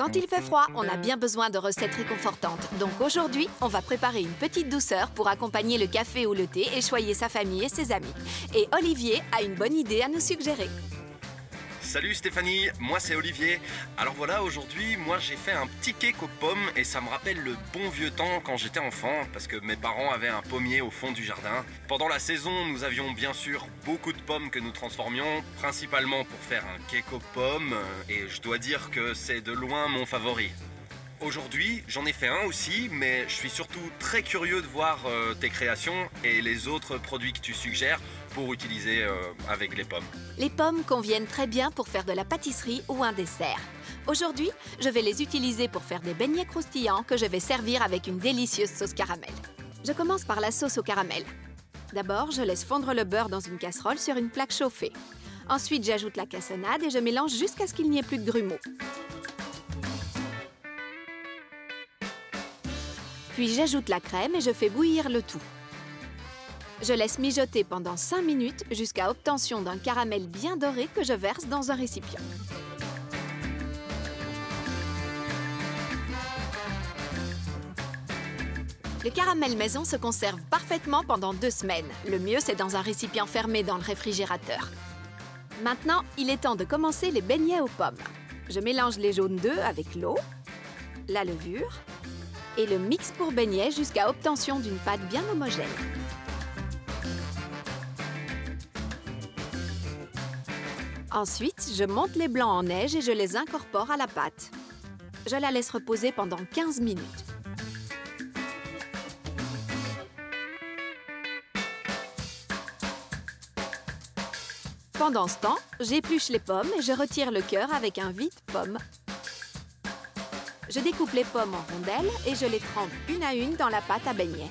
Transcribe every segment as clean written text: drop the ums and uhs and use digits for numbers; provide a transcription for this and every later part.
Quand il fait froid, on a bien besoin de recettes réconfortantes. Donc aujourd'hui, on va préparer une petite douceur pour accompagner le café ou le thé et choyer sa famille et ses amis. Et Olivier a une bonne idée à nous suggérer. Salut Stéphanie, moi c'est Olivier. Alors voilà, aujourd'hui, moi j'ai fait un petit cake aux pommes et ça me rappelle le bon vieux temps quand j'étais enfant parce que mes parents avaient un pommier au fond du jardin. Pendant la saison, nous avions bien sûr beaucoup de pommes que nous transformions, principalement pour faire un cake aux pommes et je dois dire que c'est de loin mon favori. Aujourd'hui, j'en ai fait un aussi, mais je suis surtout très curieux de voir tes créations et les autres produits que tu suggères pour utiliser avec les pommes. Les pommes conviennent très bien pour faire de la pâtisserie ou un dessert. Aujourd'hui, je vais les utiliser pour faire des beignets croustillants que je vais servir avec une délicieuse sauce caramel. Je commence par la sauce au caramel. D'abord, je laisse fondre le beurre dans une casserole sur une plaque chauffée. Ensuite, j'ajoute la cassonade et je mélange jusqu'à ce qu'il n'y ait plus de grumeaux. Puis j'ajoute la crème et je fais bouillir le tout. Je laisse mijoter pendant 5 minutes jusqu'à obtention d'un caramel bien doré que je verse dans un récipient. Le caramel maison se conserve parfaitement pendant 2 semaines. Le mieux, c'est dans un récipient fermé dans le réfrigérateur. Maintenant, il est temps de commencer les beignets aux pommes. Je mélange les jaunes d'œufs avec l'eau, la levure et le mix pour beignets jusqu'à obtention d'une pâte bien homogène. Ensuite, je monte les blancs en neige et je les incorpore à la pâte. Je la laisse reposer pendant 15 minutes. Pendant ce temps, j'épluche les pommes et je retire le cœur avec un vide-pomme. Je découpe les pommes en rondelles et je les trempe une à une dans la pâte à beignets.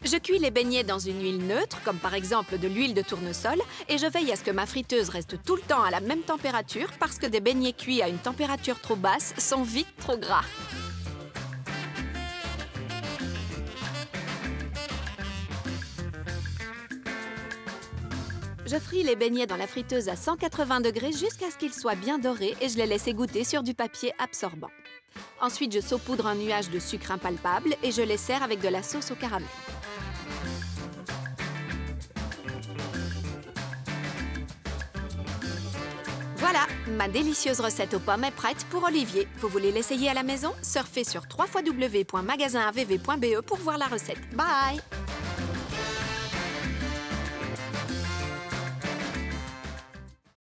Je cuis les beignets dans une huile neutre, comme par exemple de l'huile de tournesol, et je veille à ce que ma friteuse reste tout le temps à la même température parce que des beignets cuits à une température trop basse sont vite trop gras. Je fris les beignets dans la friteuse à 180 degrés jusqu'à ce qu'ils soient bien dorés et je les laisse égoutter sur du papier absorbant. Ensuite, je saupoudre un nuage de sucre impalpable et je les sers avec de la sauce au caramel. Voilà, ma délicieuse recette aux pommes est prête pour Olivier. Vous voulez l'essayer à la maison? Surfez sur www.magasinavv.be pour voir la recette. Bye!